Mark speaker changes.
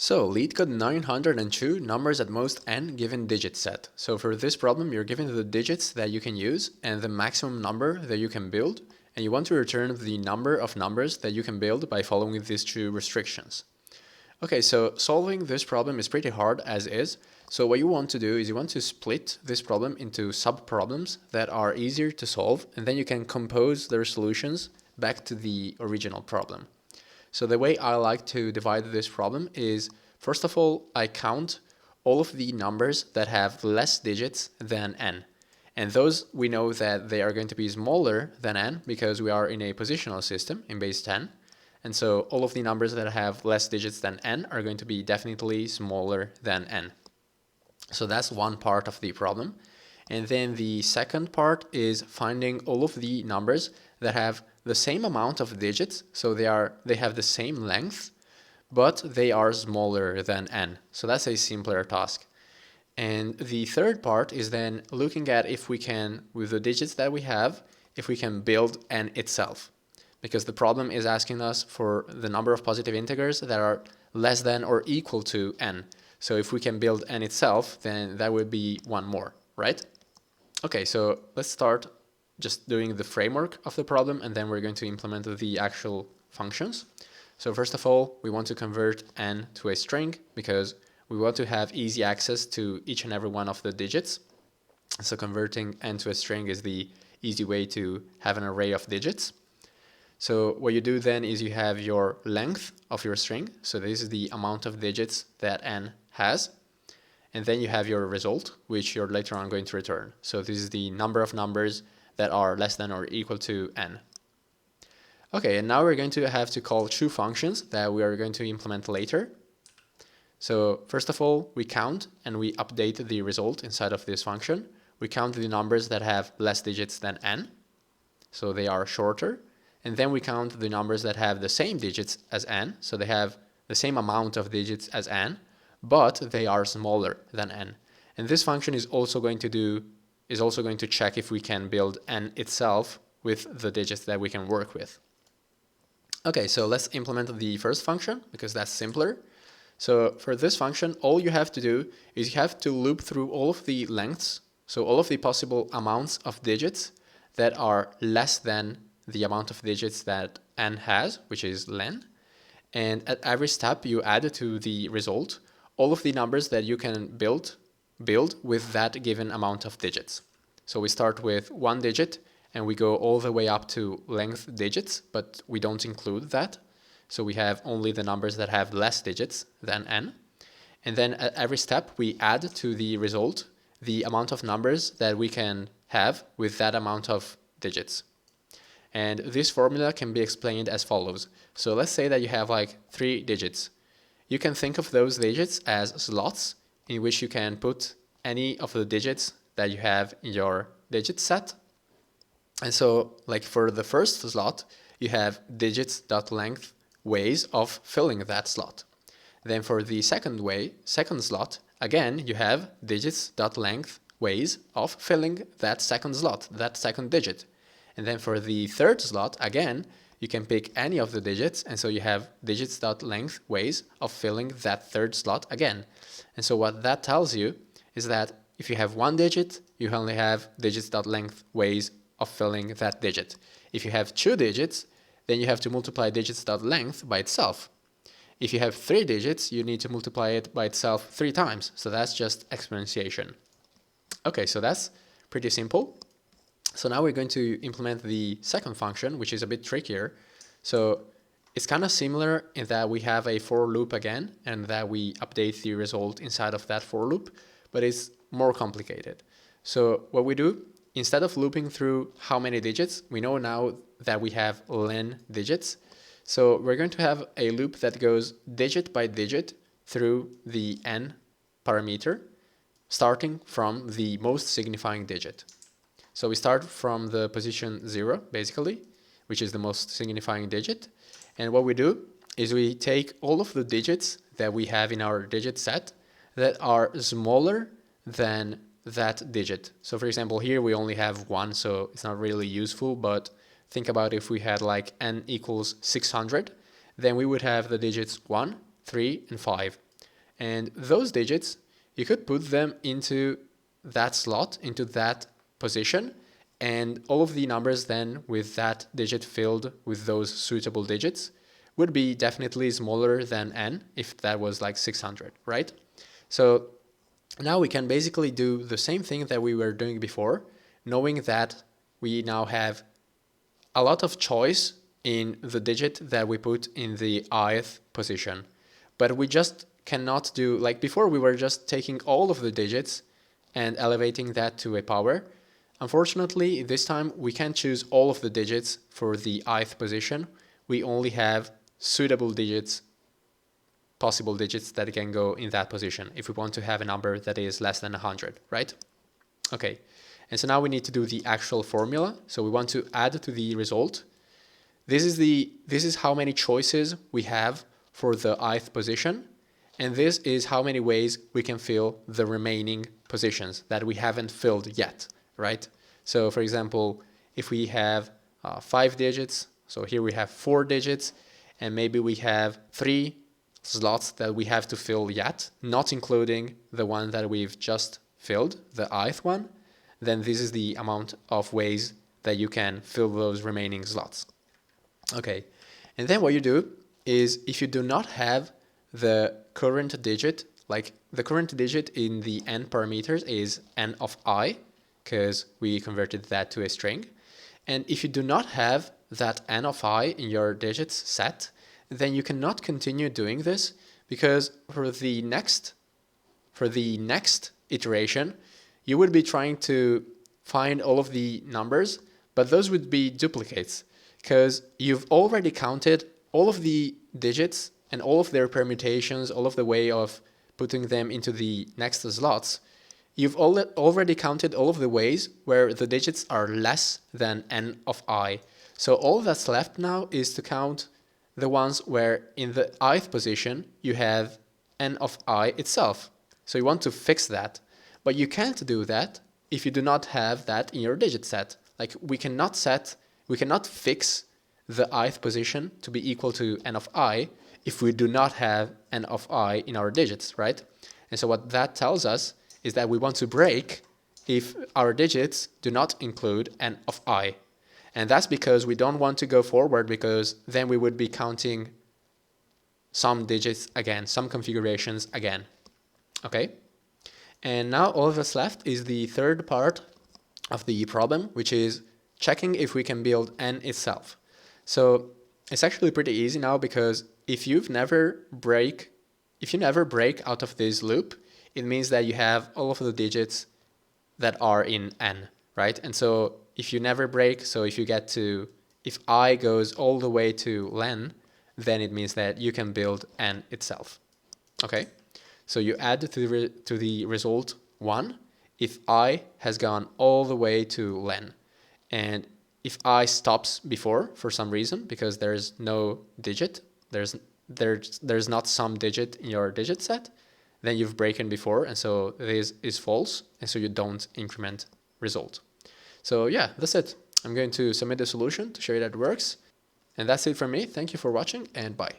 Speaker 1: So, LeetCode 902 numbers at most n given digit set. So for this problem, you're given the digits that you can use and the maximum number that you can build, and you want to return the number of numbers that you can build by following these two restrictions. Okay, so solving this problem is pretty hard as is. So what you want to do is you want to split this problem into sub-problems that are easier to solve, and then you can compose their solutions back to the original problem. So the way I like to divide this problem is, first of all, I count all of the numbers that have less digits than n. And those, we know that they are going to be smaller than n because we are in a positional system in base 10. And so all of the numbers that have less digits than n are going to be definitely smaller than n. So that's one part of the problem. And then the second part is finding all of the numbers that have the same amount of digits, so they have the same length, but they are smaller than n. So that's a simpler task. And the third part is then looking at if we can, with the digits that we have, if we can build n itself. Because the problem is asking us for the number of positive integers that are less than or equal to n. So if we can build n itself, then that would be one more, right? Okay, so let's start just doing the framework of the problem, and then we're going to implement the actual functions. So first of all, we want to convert n to a string because we want to have easy access to each and every one of the digits. So converting n to a string is the easy way to have an array of digits. So what you do then is you have your length of your string. So this is the amount of digits that n has. And then you have your result, which you're later on going to return. So this is the number of numbers that are less than or equal to n. Okay, and now we're going to have to call two functions that we are going to implement later. So first of all, we count and we update the result inside of this function. We count the numbers that have less digits than n, so they are shorter. And then we count the numbers that have the same digits as n, so they have the same amount of digits as n, but they are smaller than n. And this function is also going to check if we can build n itself with the digits that we can work with. Okay, so let's implement the first function because that's simpler. So for this function, all you have to do is you have to loop through all of the lengths, so all of the possible amounts of digits that are less than the amount of digits that n has, which is len. And at every step you add to the result all of the numbers that you can build with that given amount of digits. So we start with one digit and we go all the way up to length digits, but we don't include that. So we have only the numbers that have less digits than n. And then at every step we add to the result the amount of numbers that we can have with that amount of digits. And this formula can be explained as follows. So let's say that you have like 3 digits. You can think of those digits as slots in which you can put any of the digits that you have in your digit set. And so like for the first slot, you have digits.length ways of filling that slot. Then for the second slot, again, you have digits.length ways of filling that second slot, that second digit. And then for the third slot, again, you can pick any of the digits, and so you have digits.length ways of filling that third slot again. And so what that tells you is that if you have one digit, you only have digits.length ways of filling that digit. If you have 2 digits, then you have to multiply digits.length by itself. If you have 3 digits, you need to multiply it by itself 3 times. So that's just exponentiation. Okay, so that's pretty simple. So now we're going to implement the second function, which is a bit trickier. So it's kind of similar in that we have a for loop again, and that we update the result inside of that for loop, but it's more complicated. So what we do, instead of looping through how many digits, we know now that we have len digits. So we're going to have a loop that goes digit by digit through the n parameter, starting from the most signifying digit. So we start from the position 0, basically, which is the most signifying digit. And what we do is we take all of the digits that we have in our digit set that are smaller than that digit. So for example, here we only have 1, so it's not really useful, but think about if we had like n equals 600, then we would have the digits 1, 3, and 5. And those digits, you could put them into that slot, into that position, and all of the numbers then with that digit filled with those suitable digits would be definitely smaller than n if that was like 600, right? So now we can basically do the same thing that we were doing before, knowing that we now have a lot of choice in the digit that we put in the ith position. But we just cannot do, like before we were just taking all of the digits and elevating that to a power. Unfortunately, this time we can't choose all of the digits for the ith position. We only have suitable digits, possible digits that can go in that position if we want to have a number that is less than 100, right? Okay, and so now we need to do the actual formula. So we want to add to the result. This is how many choices we have for the ith position, and this is how many ways we can fill the remaining positions that we haven't filled yet, right? So for example, if we have 5 digits, so here we have 4 digits, and maybe we have 3 slots that we have to fill yet, not including the one that we've just filled, the ith one, then this is the amount of ways that you can fill those remaining slots. Okay, and then what you do is if you do not have the current digit, like the current digit in the n parameters is n of I, because we converted that to a string. And if you do not have that n of I in your digits set, then you cannot continue doing this, because for the next iteration, you would be trying to find all of the numbers, but those would be duplicates, because you've already counted all of the digits and all of their permutations, all of the way of putting them into the next slots. You've already counted all of the ways where the digits are less than n of I. So all that's left now is to count the ones where in the ith position you have n of I itself. So you want to fix that, but you can't do that if you do not have that in your digit set. Like we cannot fix the ith position to be equal to n of I if we do not have n of I in our digits, right? And so what that tells us is that we want to break if our digits do not include n of I. And that's because we don't want to go forward, because then we would be counting some digits again, some configurations again. Okay? And now all that's left is the third part of the problem, which is checking if we can build n itself. So it's actually pretty easy now, because if you never break out of this loop, it means that you have all of the digits that are in n, right? And so if you never break, so if I goes all the way to len, then it means that you can build n itself. Okay? So you add to the result 1 if I has gone all the way to len. And if I stops before for some reason, because there's no digit, there's not some digit in your digit set, then you've broken before, and so this is false, and so you don't increment result. So yeah, that's it. I'm going to submit the solution to show you that it works. And that's it from me. Thank you for watching, and bye.